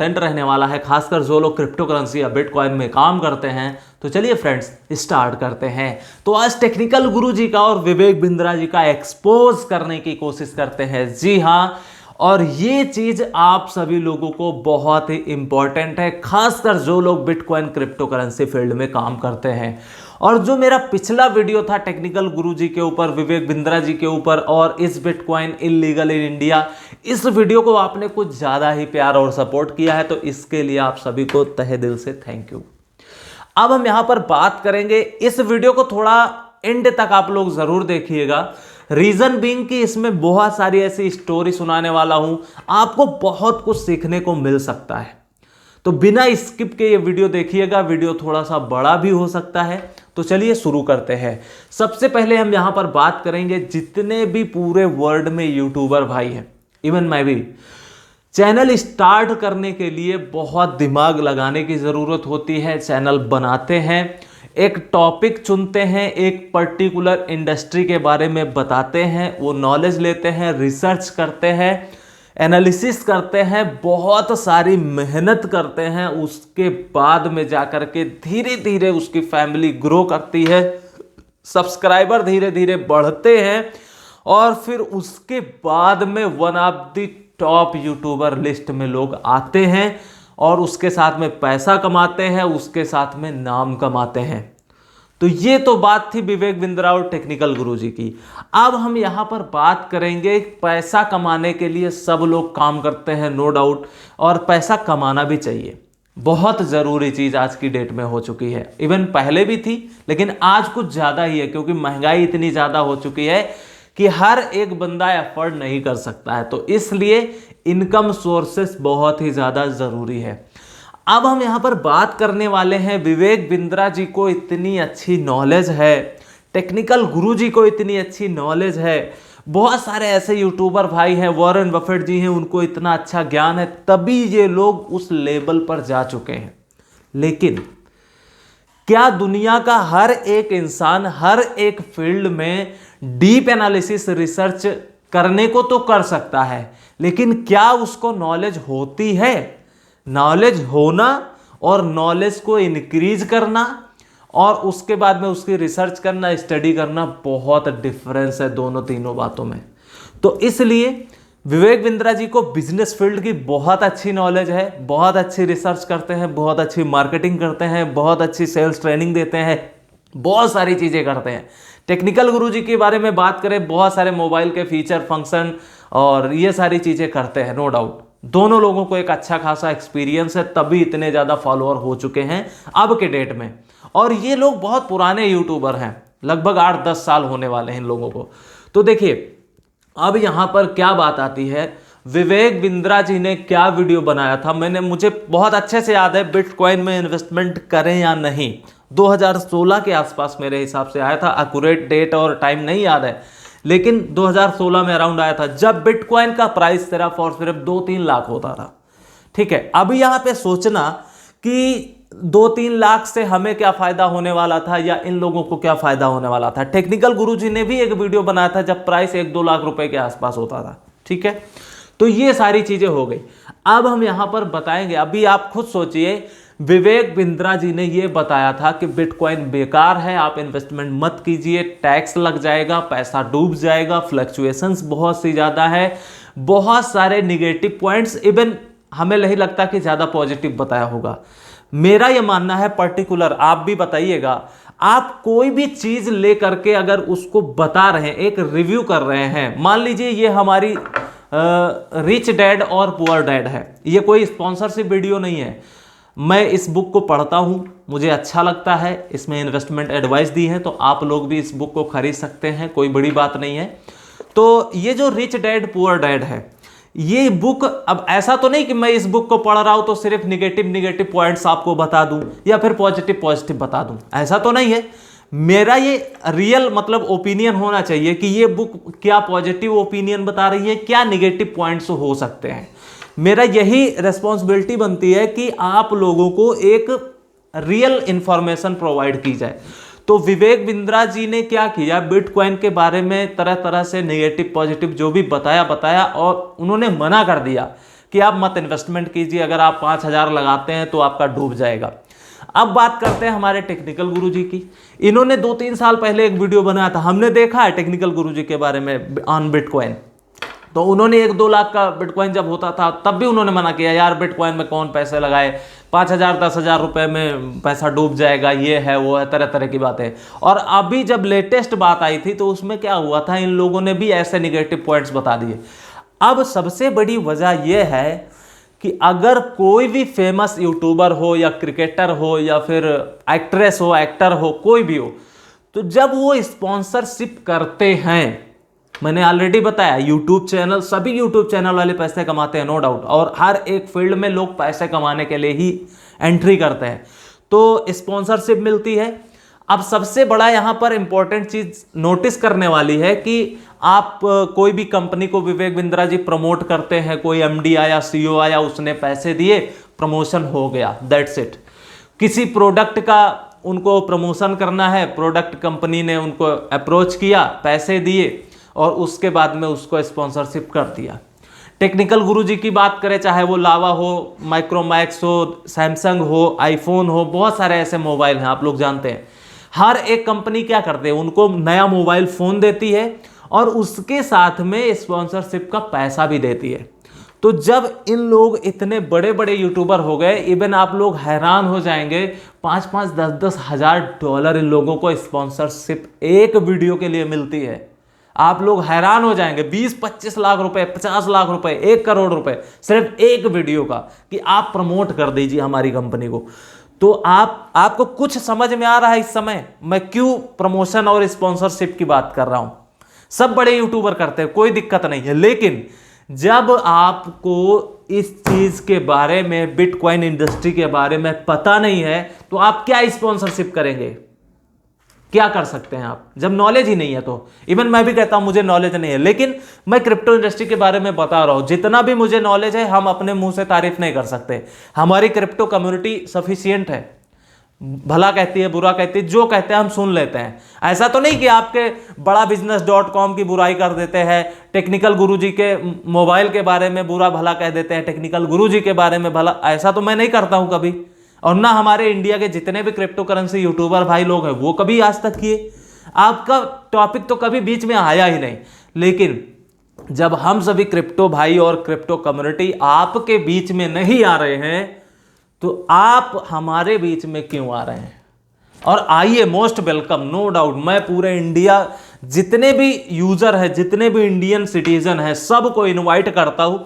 रहने वाला है, खासकर जो लोग क्रिप्टो करेंसी या बिटकॉइन में काम करते हैं। तो चलिए फ्रेंड्स स्टार्ट करते हैं। तो आज टेक्निकल गुरुजी का और विवेक बिंद्रा जी का एक्सपोज करने की कोशिश करते हैं। जी हाँ, और ये चीज आप सभी लोगों को बहुत ही इंपॉर्टेंट है, खासकर जो लोग बिटकॉइन क्रिप्टो करेंसी फील्ड में काम करते हैं। और जो मेरा पिछला वीडियो था टेक्निकल गुरुजी के ऊपर, विवेक बिंद्रा जी के ऊपर, और इस बिटकॉइन इलीगल इन इंडिया, इस वीडियो को आपने कुछ ज्यादा ही प्यार और सपोर्ट किया है, तो इसके लिए आप सभी को तहे दिल से थैंक यू। अब हम यहां पर बात करेंगे, इस वीडियो को थोड़ा एंड तक आप लोग जरूर देखिएगा। रीजन बीइंग कि इसमें बहुत सारी ऐसी स्टोरी सुनाने वाला हूं, आपको बहुत कुछ सीखने को मिल सकता है। तो बिना स्किप के ये वीडियो देखिएगा, वीडियो थोड़ा सा बड़ा भी हो सकता है। तो चलिए शुरू करते हैं। सबसे पहले हम यहां पर बात करेंगे, जितने भी पूरे वर्ल्ड में यूट्यूबर भाई हैं, इवन मैं भी, चैनल स्टार्ट करने के लिए बहुत दिमाग लगाने की जरूरत होती है। चैनल बनाते हैं, एक टॉपिक चुनते हैं, एक पर्टिकुलर इंडस्ट्री के बारे में बताते हैं, वो नॉलेज लेते हैं, रिसर्च करते हैं, एनालिसिस करते हैं, बहुत सारी मेहनत करते हैं। उसके बाद में जाकर के धीरे धीरे उसकी फैमिली ग्रो करती है, सब्सक्राइबर धीरे धीरे बढ़ते हैं, और फिर उसके बाद में one of the top YouTuber list में लोग आते हैं, और उसके साथ में पैसा कमाते हैं, उसके साथ में नाम कमाते हैं। तो ये तो बात थी विवेक बिंद्रा और टेक्निकल गुरुजी की। अब हम यहां पर बात करेंगे, पैसा कमाने के लिए सब लोग काम करते हैं, नो डाउट, और पैसा कमाना भी चाहिए, बहुत ज़रूरी चीज़ आज की डेट में हो चुकी है। इवन पहले भी थी, लेकिन आज कुछ ज़्यादा ही है, क्योंकि महंगाई इतनी ज़्यादा हो चुकी है कि हर एक बंदा एफर्ड नहीं कर सकता है। तो इसलिए इनकम सोर्सेस बहुत ही ज़्यादा ज़रूरी है। अब हम यहाँ पर बात करने वाले हैं, विवेक बिंद्रा जी को इतनी अच्छी नॉलेज है, टेक्निकल गुरुजी को इतनी अच्छी नॉलेज है, बहुत सारे ऐसे यूट्यूबर भाई हैं, वॉरेन बफेट जी हैं, उनको इतना अच्छा ज्ञान है, तभी ये लोग उस लेवल पर जा चुके हैं। लेकिन क्या दुनिया का हर एक इंसान हर एक फील्ड में डीप एनालिसिस रिसर्च करने को तो कर सकता है, लेकिन क्या उसको नॉलेज होती है? नॉलेज होना और नॉलेज को इंक्रीज करना और उसके बाद में उसकी रिसर्च करना, स्टडी करना, बहुत डिफरेंस है दोनों तीनों बातों में। तो इसलिए विवेक बिंद्रा जी को बिजनेस फील्ड की बहुत अच्छी नॉलेज है, बहुत अच्छी रिसर्च करते हैं, बहुत अच्छी मार्केटिंग करते हैं, बहुत अच्छी सेल्स ट्रेनिंग देते हैं, बहुत सारी चीज़ें करते हैं। टेक्निकल गुरुजी के बारे में बात करें, बहुत सारे मोबाइल के फीचर, फंक्शन और ये सारी चीज़ें करते हैं, नो डाउट। दोनों लोगों को एक अच्छा खासा एक्सपीरियंस है, तभी इतने ज़्यादा फॉलोअर हो चुके हैं अब के डेट में। और ये लोग बहुत पुराने यूट्यूबर हैं, लगभग 8-10 साल होने वाले हैं इन लोगों को। तो देखिए अब यहाँ पर क्या बात आती है, विवेक बिंद्रा जी ने क्या वीडियो बनाया था, मुझे बहुत अच्छे से याद है, बिटकॉइन में इन्वेस्टमेंट करें या नहीं, 2016 के आसपास मेरे हिसाब से आया था, एक्यूरेट डेट और टाइम नहीं याद है, लेकिन 2016 में अराउंड आया था, जब बिटकॉइन का प्राइस सिर्फ और सिर्फ 2-3 लाख होता था। ठीक है, अभी यहां पे सोचना कि 2-3 लाख से हमें क्या फायदा होने वाला था या इन लोगों को क्या फायदा होने वाला था। टेक्निकल गुरुजी ने भी एक वीडियो बनाया था जब प्राइस 1-2 लाख रुपए के आसपास होता था। ठीक है, तो ये सारी चीजें हो गई। अब हम यहां पर बताएंगे, अभी आप खुद सोचिए, विवेक बिंद्रा जी ने यह बताया था कि बिटकॉइन बेकार है, आप इन्वेस्टमेंट मत कीजिए, टैक्स लग जाएगा, पैसा डूब जाएगा, फ्लक्चुएशंस बहुत सी ज़्यादा है, बहुत सारे निगेटिव पॉइंट्स, इवन हमें नहीं लगता कि ज़्यादा पॉजिटिव बताया होगा। मेरा यह मानना है पर्टिकुलर, आप भी बताइएगा, आप कोई भी चीज़ ले करके अगर उसको बता रहे हैं, एक रिव्यू कर रहे हैं, मान लीजिए ये हमारी रिच डैड और पुअर डैड है, ये कोई स्पॉन्सरशिप वीडियो नहीं है, मैं इस बुक को पढ़ता हूँ, मुझे अच्छा लगता है, इसमें इन्वेस्टमेंट एडवाइस दी है, तो आप लोग भी इस बुक को खरीद सकते हैं, कोई बड़ी बात नहीं है। तो ये जो रिच डैड पुअर डैड है, ये बुक, अब ऐसा तो नहीं कि मैं इस बुक को पढ़ रहा हूँ तो सिर्फ निगेटिव पॉइंट्स आपको बता दूं या फिर पॉजिटिव बता दूं, ऐसा तो नहीं है। मेरा ये रियल मतलब ओपिनियन होना चाहिए कि ये बुक क्या पॉजिटिव ओपिनियन बता रही है, क्या निगेटिव पॉइंट्स हो सकते हैं। मेरा यही रेस्पॉन्सिबिलिटी बनती है कि आप लोगों को एक रियल इंफॉर्मेशन प्रोवाइड की जाए। तो विवेक बिंद्रा जी ने क्या किया, बिटकॉइन के बारे में तरह तरह से नेगेटिव पॉजिटिव जो भी बताया और उन्होंने मना कर दिया। कि आप मत इन्वेस्टमेंट कीजिए, अगर आप 5,000 लगाते हैं तो आपका डूब जाएगा। अब बात करते हैं हमारे टेक्निकल गुरुजी की। इन्होंने 2-3 साल पहले एक वीडियो बनाया था, हमने देखा है टेक्निकल गुरुजी के बारे में ऑन बिटकॉइन। तो उन्होंने 1-2 लाख का बिटकॉइन जब होता था तब भी उन्होंने मना किया, यार बिटकॉइन में कौन पैसे लगाए, 5,000-10,000 रुपए में पैसा डूब जाएगा, ये है वो है, तरह तरह की बातें। और अभी जब लेटेस्ट बात आई थी तो उसमें क्या हुआ था, इन लोगों ने भी ऐसे निगेटिव पॉइंट्स बता दिए। अब सबसे बड़ी वजह यह है कि अगर कोई भी फेमस यूट्यूबर हो या क्रिकेटर हो या फिर एक्ट्रेस हो, एक्टर हो, कोई भी हो, तो जब वो स्पॉन्सरशिप करते हैं, मैंने ऑलरेडी बताया यूट्यूब चैनल, सभी यूट्यूब चैनल वाले पैसे कमाते हैं नो डाउट, और हर एक फील्ड में लोग पैसे कमाने के लिए ही एंट्री करते हैं, तो स्पॉन्सरशिप मिलती है। अब सबसे बड़ा यहाँ पर इंपॉर्टेंट चीज नोटिस करने वाली है कि आप कोई भी कंपनी को विवेक बिंद्रा जी प्रमोट करते हैं, कोई एमडी आया, सीईओ आया, उसने पैसे दिए, प्रमोशन हो गया, दैट्स इट। किसी प्रोडक्ट का उनको प्रमोशन करना है, प्रोडक्ट कंपनी ने उनको अप्रोच किया, पैसे दिए और उसके बाद में उसको स्पॉन्सरशिप कर दिया। टेक्निकल गुरुजी की बात करें, चाहे वो लावा हो, माइक्रोमैक्स हो, सैमसंग हो, आईफोन हो, बहुत सारे ऐसे मोबाइल हैं आप लोग जानते हैं। हर एक कंपनी क्या करते हैं, उनको नया मोबाइल फ़ोन देती है और उसके साथ में स्पॉन्सरशिप का पैसा भी देती है। तो जब इन लोग इतने बड़े बड़े यूट्यूबर हो गए, इवन आप लोग हैरान हो जाएंगे, 5-5, 10-10 हज़ार डॉलर इन लोगों को स्पॉन्सरशिप एक वीडियो के लिए मिलती है। आप लोग हैरान हो जाएंगे, 20-25 लाख रुपए, 50 लाख रुपए, 1 करोड़ रुपए सिर्फ एक वीडियो का, कि आप प्रमोट कर दीजिए हमारी कंपनी को। तो आपको कुछ समझ में आ रहा है इस समय मैं क्यों प्रमोशन और स्पॉन्सरशिप की बात कर रहा हूं? सब बड़े यूट्यूबर करते हैं, कोई दिक्कत नहीं है, लेकिन जब आपको इस चीज के बारे में, बिटकॉइन इंडस्ट्री के बारे में पता नहीं है, तो आप क्या स्पॉन्सरशिप करेंगे? क्या कर सकते हैं आप जब नॉलेज ही नहीं है? तो इवन मैं भी कहता हूं मुझे नॉलेज नहीं है, लेकिन मैं क्रिप्टो इंडस्ट्री के बारे में बता रहा हूं। जितना भी मुझे नॉलेज है, हम अपने मुंह से तारीफ नहीं कर सकते। हमारी क्रिप्टो कम्युनिटी सफिशिएंट है, भला कहती है, बुरा कहती है, जो कहते हैं हम सुन लेते हैं। ऐसा तो नहीं कि आपके बड़ा बिजनेस.com की बुराई कर देते हैं, टेक्निकल गुरुजी के मोबाइल के बारे में बुरा भला कह देते हैं, टेक्निकल गुरुजी के बारे में भला, ऐसा तो मैं नहीं करता हूं कभी। और ना हमारे इंडिया के जितने भी क्रिप्टो करेंसी यूट्यूबर भाई लोग हैं वो कभी आज तक किए। आपका टॉपिक तो कभी बीच में आया ही नहीं। लेकिन जब हम सभी क्रिप्टो भाई और क्रिप्टो कम्युनिटी आपके बीच में नहीं आ रहे हैं, तो आप हमारे बीच में क्यों आ रहे हैं? और आइए, मोस्ट वेलकम, नो डाउट। मैं पूरे इंडिया जितने भी यूजर है, जितने भी इंडियन सिटीजन है, सबको इनवाइट करता हूं।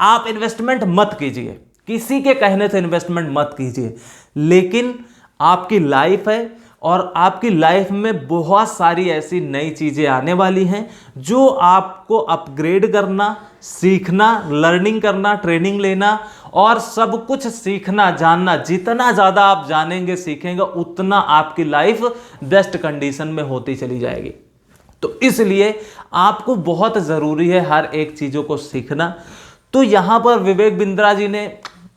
आप इन्वेस्टमेंट मत कीजिए, किसी के कहने से इन्वेस्टमेंट मत कीजिए, लेकिन आपकी लाइफ है और आपकी लाइफ में बहुत सारी ऐसी नई चीजें आने वाली हैं जो आपको अपग्रेड करना, सीखना, लर्निंग करना, ट्रेनिंग लेना और सब कुछ सीखना, जानना। जितना ज़्यादा आप जानेंगे, सीखेंगे, उतना आपकी लाइफ बेस्ट कंडीशन में होती चली जाएगी। तो इसलिए आपको बहुत ज़रूरी है हर एक चीज़ों को सीखना। तो यहाँ पर विवेक बिंद्रा जी ने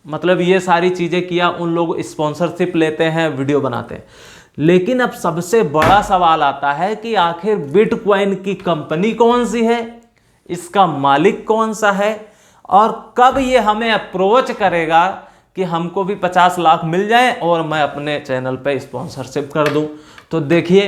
मतलब ये सारी चीज़ें किया, उन लोग स्पॉन्सरशिप लेते हैं, वीडियो बनाते हैं। लेकिन अब सबसे बड़ा सवाल आता है कि आखिर बिटकॉइन की कंपनी कौन सी है, इसका मालिक कौन सा है, और कब ये हमें अप्रोच करेगा कि हमको भी 50 लाख मिल जाए और मैं अपने चैनल पे स्पॉन्सरशिप कर दूं। तो देखिए,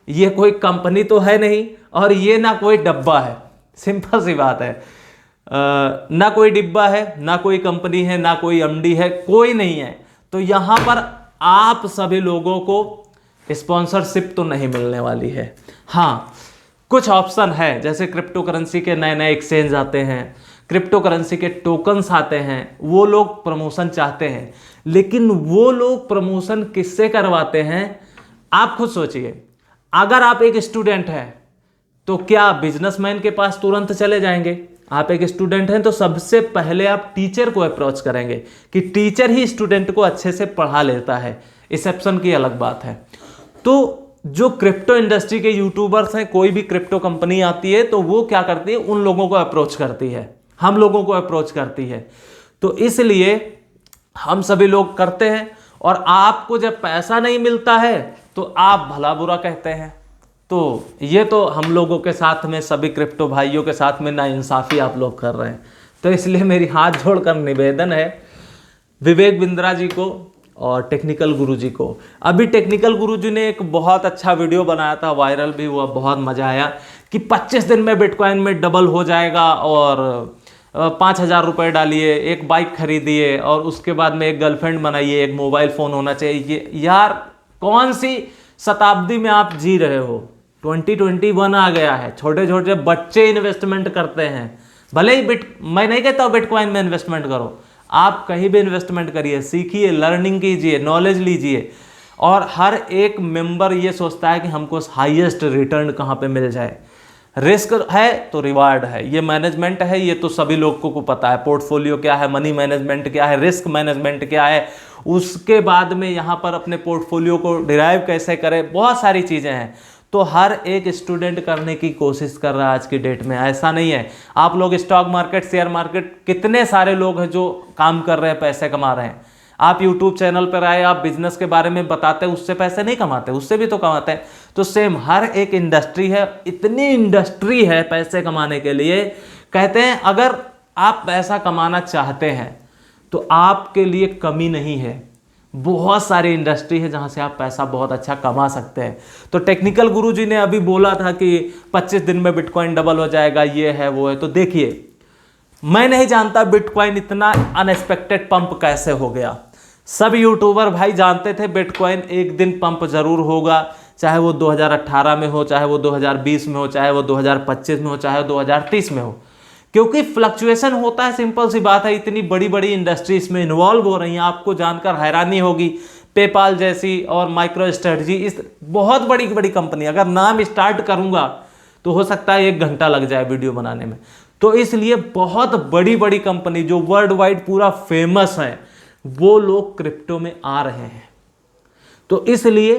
ये कोई कंपनी तो है नहीं और ये ना कोई डब्बा है, सिंपल सी बात है। ना कोई डिब्बा है, ना कोई कंपनी है, ना कोई एमडी है, कोई नहीं है। तो यहां पर आप सभी लोगों को स्पॉन्सरशिप तो नहीं मिलने वाली है। हाँ, कुछ ऑप्शन है, जैसे क्रिप्टो करेंसी के नए नए एक्सचेंज आते हैं, क्रिप्टो करेंसी के टोकन्स आते हैं, वो लोग प्रमोशन चाहते हैं। लेकिन वो लोग प्रमोशन किससे करवाते हैं, आप खुद सोचिए। अगर आप एक स्टूडेंट हैं तो क्या बिजनेसमैन के पास तुरंत चले जाएंगे? आप एक स्टूडेंट हैं तो सबसे पहले आप टीचर को अप्रोच करेंगे कि टीचर ही स्टूडेंट को अच्छे से पढ़ा लेता है, एक्सेप्शन की अलग बात है। तो जो क्रिप्टो इंडस्ट्री के यूट्यूबर्स हैं, कोई भी क्रिप्टो कंपनी आती है तो वो क्या करती है, उन लोगों को अप्रोच करती है, हम लोगों को अप्रोच करती है। तो इसलिए हम सभी लोग करते हैं, और आपको जब पैसा नहीं मिलता है तो आप भला बुरा कहते हैं। तो ये तो हम लोगों के साथ में, सभी क्रिप्टो भाइयों के साथ में नाइंसाफी आप लोग कर रहे हैं। तो इसलिए मेरी हाथ जोड़कर निवेदन है विवेक बिंद्रा जी को और टेक्निकल गुरुजी को। अभी टेक्निकल गुरुजी ने एक बहुत अच्छा वीडियो बनाया था, वायरल भी हुआ, बहुत मजा आया कि 25 दिन में बिटकॉइन में डबल हो जाएगा और 5,000 रुपये डालिए, एक बाइक खरीदिए और उसके बाद में एक गर्लफ्रेंड बनाइए, एक मोबाइल फ़ोन होना चाहिए। यार कौन सी शताब्दी में आप जी रहे हो? 2021 आ गया है, छोटे छोटे बच्चे इन्वेस्टमेंट करते हैं। भले ही मैं नहीं कहता हूँ बिटकॉइन में इन्वेस्टमेंट करो, आप कहीं भी इन्वेस्टमेंट करिए, सीखिए, लर्निंग कीजिए, नॉलेज लीजिए। और हर एक मेंबर ये सोचता है कि हमको हाईएस्ट रिटर्न कहाँ पे मिल जाए। रिस्क है तो रिवार्ड है, ये मैनेजमेंट है, ये तो सभी लोगों को पता है। पोर्टफोलियो क्या है, मनी मैनेजमेंट क्या है, रिस्क मैनेजमेंट क्या है, उसके बाद में यहाँ पर अपने पोर्टफोलियो को डिराइव कैसे करें, बहुत सारी चीज़ें हैं। तो हर एक स्टूडेंट करने की कोशिश कर रहा है आज की डेट में। ऐसा नहीं है आप लोग स्टॉक मार्केट, शेयर मार्केट, कितने सारे लोग हैं जो काम कर रहे हैं, पैसे कमा रहे हैं। आप यूट्यूब चैनल पर आए, आप बिजनेस के बारे में बताते हैं, उससे पैसे नहीं कमाते, उससे भी तो कमाते हैं। तो सेम हर एक इंडस्ट्री है, इतनी इंडस्ट्री है पैसे कमाने के लिए। कहते हैं अगर आप पैसा कमाना चाहते हैं तो आपके लिए कमी नहीं है, बहुत सारी इंडस्ट्री है जहां से आप पैसा बहुत अच्छा कमा सकते हैं। तो टेक्निकल गुरुजी ने अभी बोला था कि 25 दिन में बिटकॉइन डबल हो जाएगा, ये है वो है। तो देखिए, मैं नहीं जानता बिटकॉइन इतना अनएक्सपेक्टेड पंप कैसे हो गया। सब यूट्यूबर भाई जानते थे बिटकॉइन एक दिन पंप जरूर होगा, चाहे वो 2018 में हो, चाहे वो 2020 में हो, चाहे वो 2025 में हो, चाहे 2030 में हो, क्योंकि फ्लक्चुएशन होता है। सिंपल सी बात है, इतनी बड़ी बड़ी इंडस्ट्री इसमें इन्वॉल्व हो रही हैं, आपको जानकर हैरानी होगी। पेपाल जैसी और माइक्रो स्ट्रेटजी, इस बहुत बड़ी बड़ी कंपनी, अगर नाम स्टार्ट करूंगा तो हो सकता है 1 घंटा लग जाए वीडियो बनाने में। तो इसलिए बहुत बड़ी बड़ी कंपनी जो वर्ल्ड वाइड पूरा फेमस है, वो लोग क्रिप्टो में आ रहे हैं। तो इसलिए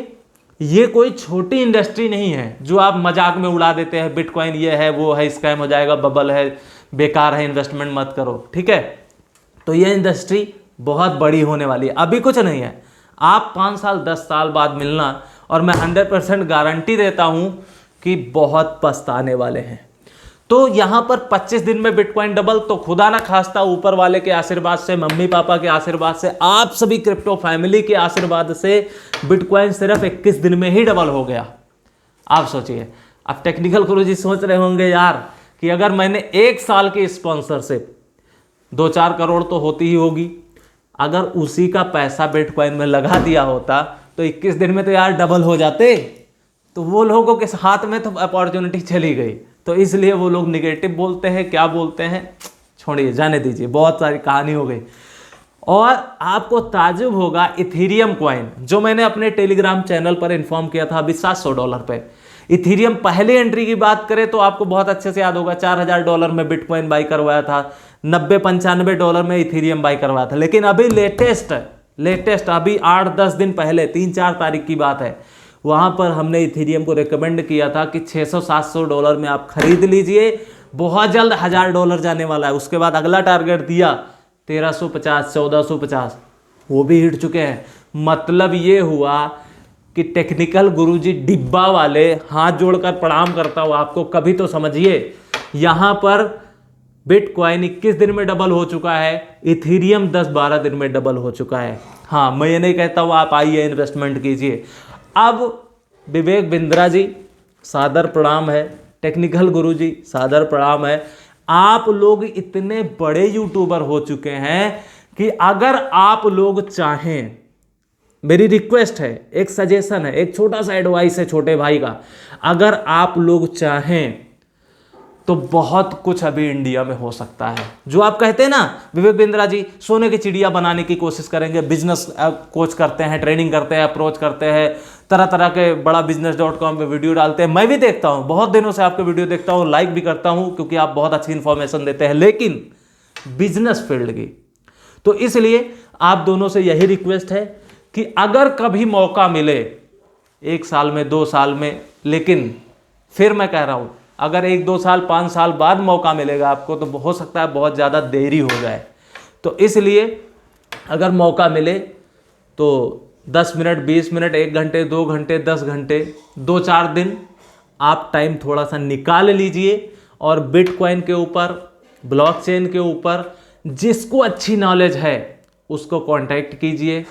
ये कोई छोटी इंडस्ट्री नहीं है जो आप मजाक में उड़ा देते हैं, बिटकॉइन ये है वो है, स्कैम हो जाएगा, बबल है, बेकार है, इन्वेस्टमेंट मत करो, ठीक है। तो ये इंडस्ट्री बहुत बड़ी होने वाली है, अभी कुछ नहीं है। आप 5 साल 10 साल बाद मिलना, और मैं 100% गारंटी देता हूं कि बहुत पछताने वाले हैं। तो यहां पर 25 दिन में बिटकॉइन डबल, तो खुदा ना खास्ता ऊपर वाले के आशीर्वाद से, मम्मी पापा के आशीर्वाद से, आप सभी क्रिप्टो फैमिली के आशीर्वाद से बिटकॉइन सिर्फ 21 दिन में ही डबल हो गया। आप सोचिए। अब टेक्निकल गुरुजी सोच रहे होंगे यार कि अगर मैंने 1 साल की स्पॉन्सरशिप, 2-4 करोड़ तो होती ही होगी, अगर उसी का पैसा बिटकॉइन में लगा दिया होता तो 21 दिन में तो यार डबल हो जाते। तो वो लोगों के हाथ में तो अपॉर्चुनिटी चली गई। तो इसलिए वो लोग निगेटिव बोलते हैं, क्या बोलते हैं, छोड़िए, जाने दीजिए, बहुत सारी कहानी हो गई। और आपको ताजुब होगा, इथीरियम कॉइन जो मैंने अपने टेलीग्राम चैनल पर इन्फॉर्म किया था अभी $700 पे, इथीरियम पहले एंट्री की बात करें तो आपको बहुत अच्छे से याद होगा, $4,000 में बिटकॉइन बाई करवाया था, $90-95 में इथीरियम बाई करवाया था। लेकिन अभी लेटेस्ट अभी 8-10 दिन पहले, 3-4 तारीख की बात है, वहाँ पर हमने इथीरियम को रिकमेंड किया था कि $600-700 में आप खरीद लीजिए, बहुत जल्द $1,000 जाने वाला है। उसके बाद अगला टारगेट दिया 1350, 1450, वो भी हिट चुके हैं। मतलब ये हुआ कि टेक्निकल गुरुजी डिब्बा वाले, हाथ जोड़कर प्रणाम करता हूँ आपको, कभी तो समझिए। यहाँ पर बिटकॉइन 21 दिन में डबल हो चुका है, इथीरियम 10-12 दिन में डबल हो चुका है। हाँ, मैं ये नहीं कहता हूँ आप आइए इन्वेस्टमेंट कीजिए। अब विवेक बिंद्रा जी सादर प्रणाम है, टेक्निकल गुरुजी सादर प्रणाम है। आप लोग इतने बड़े यूट्यूबर हो चुके हैं कि अगर आप लोग चाहें, मेरी रिक्वेस्ट है, एक सजेशन है, एक छोटा सा एडवाइस है छोटे भाई का, अगर आप लोग चाहें तो बहुत कुछ अभी इंडिया में हो सकता है। जो आप कहते हैं ना, विवेक बिंद्रा जी सोने की चिड़िया बनाने की कोशिश करेंगे, बिजनेस कोच करते हैं, ट्रेनिंग करते हैं, अप्रोच करते हैं, तरह तरह के बड़ा business.com पे वीडियो डालते हैं। मैं भी देखता हूं, बहुत दिनों से आपके वीडियो देखता हूं, लाइक भी करता हूं, क्योंकि आप बहुत अच्छी इंफॉर्मेशन देते हैं, लेकिन बिजनेस फील्ड की। तो इसलिए आप दोनों से यही रिक्वेस्ट है कि अगर कभी मौका मिले, 1 साल में, 2 साल में, लेकिन फिर मैं कह रहा हूं अगर 1-2 साल 5 साल बाद मौका मिलेगा आपको, तो हो सकता है बहुत ज़्यादा देरी हो जाए। तो इसलिए अगर मौका मिले तो 10 मिनट, 20 मिनट, 1 घंटे, 2 घंटे, 10 घंटे, 2-4 दिन आप टाइम थोड़ा सा निकाल लीजिए और बिटकॉइन के ऊपर ब्लॉकचेन के ऊपर जिसको अच्छी नॉलेज है उसको कांटेक्ट कीजिए,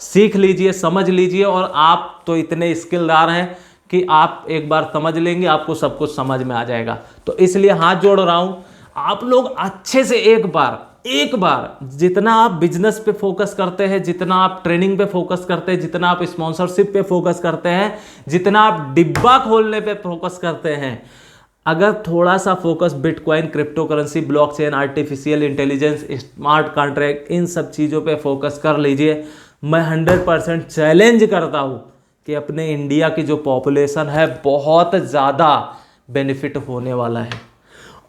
सीख लीजिए, समझ लीजिए। और आप तो इतने स्किलदार हैं कि आप एक बार समझ लेंगे, आपको सब कुछ समझ में आ जाएगा। तो इसलिए हाथ जोड़ रहा हूं, आप लोग अच्छे से एक बार जितना आप बिजनेस पे फोकस करते हैं, जितना आप ट्रेनिंग पे फोकस करते हैं, जितना आप स्पॉन्सरशिप पे फोकस करते हैं, जितना आप डिब्बा खोलने पे फोकस करते हैं, अगर थोड़ा सा focus bitcoin, crypto currency, blockchain, artificial intelligence, smart contract, इन सब चीज़ों पे फोकस कर लीजिए, मैं 100% चैलेंज करता हूँ कि अपने इंडिया की जो पॉपुलेशन है बहुत ज़्यादा बेनिफिट होने वाला है।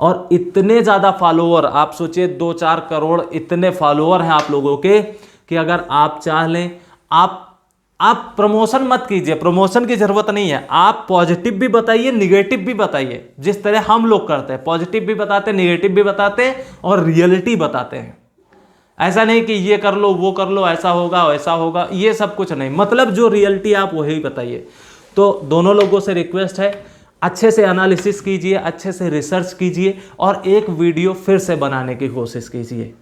और इतने ज़्यादा फॉलोअर, आप सोचिए 2-4 करोड़ इतने फॉलोअर हैं आप लोगों के कि अगर आप चाह लें, आप प्रमोशन मत कीजिए, प्रमोशन की ज़रूरत नहीं है। आप पॉजिटिव भी बताइए, निगेटिव भी बताइए, जिस तरह हम लोग करते हैं, पॉजिटिव भी बताते हैं, निगेटिव भी बताते हैं और रियलिटी बताते हैं। ऐसा नहीं कि ये कर लो, वो कर लो, ऐसा होगा वैसा होगा, ये सब कुछ नहीं, मतलब जो रियलिटी आप वही बताइए। तो दोनों लोगों से रिक्वेस्ट है, अच्छे से एनालिसिस कीजिए, अच्छे से रिसर्च कीजिए और एक वीडियो फिर से बनाने की कोशिश कीजिए।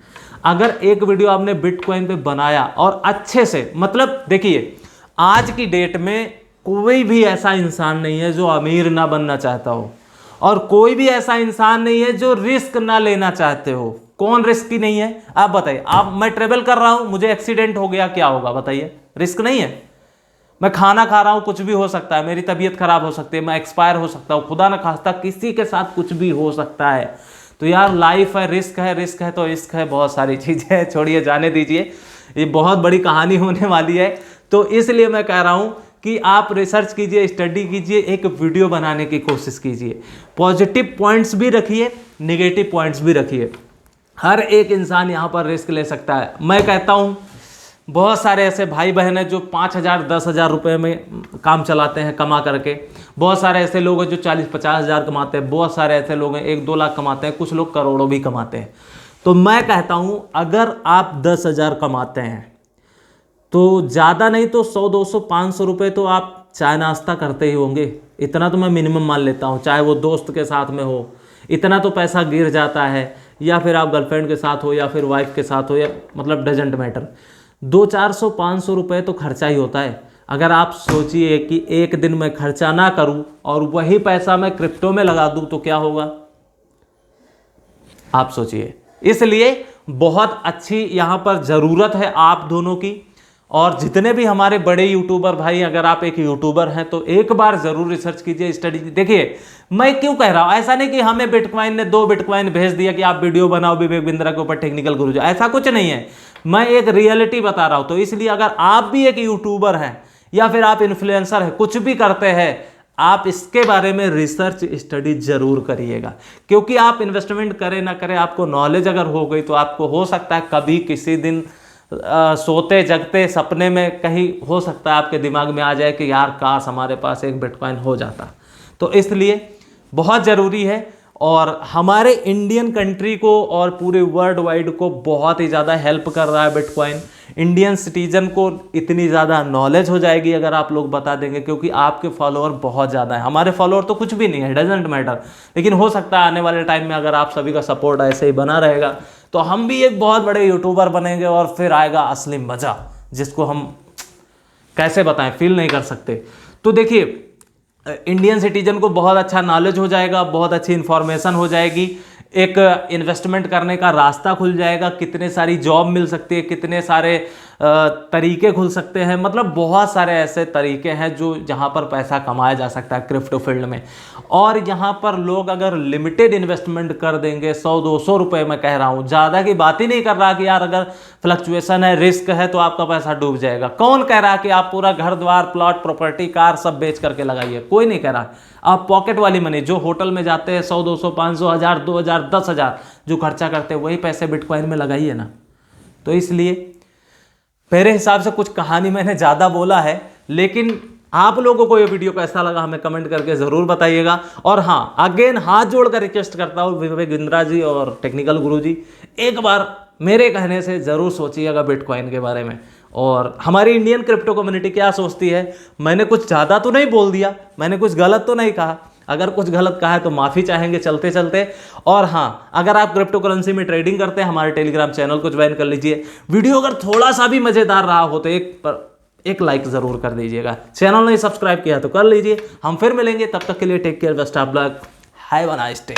अगर एक वीडियो आपने बिटकॉइन पे बनाया और अच्छे से, मतलब देखिए आज की डेट में कोई भी ऐसा इंसान नहीं है जो अमीर ना बनना चाहता हो, और कोई भी ऐसा इंसान नहीं है जो रिस्क ना लेना चाहते हो। कौन रिस्क की नहीं है आप बताइए। आप, मैं ट्रेवल कर रहा हूं, मुझे एक्सीडेंट हो गया, क्या होगा बताइए? रिस्क नहीं है? मैं खाना खा रहा हूं, कुछ भी हो सकता है, मेरी तबीयत खराब हो सकती है, मैं एक्सपायर हो सकता हूं, खुदा ना खास्ता किसी के साथ कुछ भी हो सकता है। तो यार लाइफ है, रिस्क है, रिस्क है तो इश्क है, बहुत सारी चीज़ें हैं, छोड़िए जाने दीजिए, ये बहुत बड़ी कहानी होने वाली है। तो इसलिए मैं कह रहा हूं कि आप रिसर्च कीजिए, स्टडी कीजिए, एक वीडियो बनाने की कोशिश कीजिए, पॉजिटिव पॉइंट्स भी रखिए, निगेटिव पॉइंट्स भी रखिए। हर एक इंसान यहाँ पर रिस्क ले सकता है। मैं कहता हूँ बहुत सारे ऐसे भाई बहन हैं जो 5,000 10,000 रुपये में काम चलाते हैं कमा करके, बहुत सारे ऐसे लोग हैं जो 40-50 हज़ार कमाते हैं, बहुत सारे ऐसे लोग हैं 1-2 लाख कमाते हैं, कुछ लोग करोड़ों भी कमाते हैं। तो मैं कहता हूँ अगर आप 10,000 कमाते हैं तो ज़्यादा नहीं तो 100-200-500 रुपये तो आप चाय नाश्ता करते ही होंगे, इतना तो मैं मिनिमम मान लेता हूँ, चाहे वो दोस्त के साथ में हो, इतना तो पैसा गिर जाता है, या फिर आप गर्लफ्रेंड के साथ हो या फिर वाइफ के साथ हो, या मतलब डजेंट मैटर, 200-400-500 रुपये तो खर्चा ही होता है। अगर आप सोचिए कि एक दिन मैं खर्चा ना करूं और वही पैसा मैं क्रिप्टो में लगा दूं तो क्या होगा, आप सोचिए। इसलिए बहुत अच्छी यहां पर ज़रूरत है आप दोनों की, और जितने भी हमारे बड़े यूट्यूबर भाई, अगर आप एक यूट्यूबर हैं तो एक बार ज़रूर रिसर्च कीजिए, स्टडी। देखिए मैं क्यों कह रहा हूँ, ऐसा नहीं कि हमें बिटकॉइन ने 2 बिटकॉइन भेज दिया कि आप वीडियो बनाओ विवेक बिंद्रा के ऊपर टेक्निकल गुरुजी, ऐसा कुछ नहीं है। मैं एक रियलिटी बता रहा हूँ। तो इसलिए अगर आप भी एक यूट्यूबर हैं या फिर आप इन्फ्लुएंसर हैं, कुछ भी करते हैं, आप इसके बारे में रिसर्च स्टडी जरूर करिएगा, क्योंकि आप इन्वेस्टमेंट करें ना करें, आपको नॉलेज अगर हो गई तो आपको हो सकता है कभी किसी दिन सोते जगते सपने में कहीं हो सकता है आपके दिमाग में आ जाए कि यार काश हमारे पास एक बिटकॉइन हो जाता। तो इसलिए बहुत ज़रूरी है, और हमारे इंडियन कंट्री को और पूरे वर्ल्ड वाइड को बहुत ही ज़्यादा हेल्प कर रहा है बिटकॉइन। इंडियन सिटीजन को इतनी ज़्यादा नॉलेज हो जाएगी अगर आप लोग बता देंगे, क्योंकि आपके फॉलोअर बहुत ज़्यादा है, हमारे फॉलोअर तो कुछ भी नहीं है, डजेंट मैटर। लेकिन हो सकता है आने वाले टाइम में अगर आप सभी का सपोर्ट ऐसे ही बना रहेगा तो हम भी एक बहुत बड़े यूट्यूबर बनेंगे, और फिर आएगा असली मज़ा, जिसको हम कैसे बताएं, फील नहीं कर सकते। तो देखिए इंडियन सिटीजन को बहुत अच्छा नॉलेज हो जाएगा, बहुत अच्छी इन्फॉर्मेशन हो जाएगी, एक इन्वेस्टमेंट करने का रास्ता खुल जाएगा, कितने सारी जॉब मिल सकती है, कितने सारे तरीके खुल सकते हैं, मतलब बहुत सारे ऐसे तरीके हैं जो जहां पर पैसा कमाया जा सकता है क्रिप्टो फील्ड में। और यहां पर लोग अगर लिमिटेड इन्वेस्टमेंट कर देंगे 100-200 रुपये, मैं कह रहा हूं, ज़्यादा की बात ही नहीं कर रहा कि यार अगर फ्लक्चुएशन है, रिस्क है तो आपका पैसा डूब जाएगा। कौन कह रहा कि आप पूरा घर द्वार प्लॉट प्रॉपर्टी कार सब बेच करके लगाइए, कोई नहीं कह रहा। आप पॉकेट वाली मनी जो होटल में जाते हैं 100-200 500 1000 2000 10,000 जो खर्चा करते हैं, वही पैसे बिटकॉइन में लगाइए ना। तो इसलिए मेरे हिसाब से कुछ कहानी मैंने ज़्यादा बोला है, लेकिन आप लोगों को ये वीडियो कैसा लगा हमें कमेंट करके ज़रूर बताइएगा। और हाँ, अगेन हाथ जोड़कर रिक्वेस्ट करता हूँ विवेक बिंद्रा जी और टेक्निकल गुरुजी, एक बार मेरे कहने से ज़रूर सोचिएगा बिटकॉइन के बारे में, और हमारी इंडियन क्रिप्टो कम्युनिटी क्या सोचती है। मैंने कुछ ज़्यादा तो नहीं बोल दिया, मैंने कुछ गलत तो नहीं कहा, अगर कुछ गलत कहा है तो माफ़ी चाहेंगे चलते चलते। और हाँ, अगर आप क्रिप्टो करेंसी में ट्रेडिंग करते हैं हमारे टेलीग्राम चैनल को ज्वाइन कर लीजिए। वीडियो अगर थोड़ा सा भी मज़ेदार रहा हो तो एक लाइक ज़रूर कर दीजिएगा। चैनल नहीं सब्सक्राइब किया तो कर लीजिए। हम फिर मिलेंगे, तब तक के लिए take care, best of luck, have a nice day.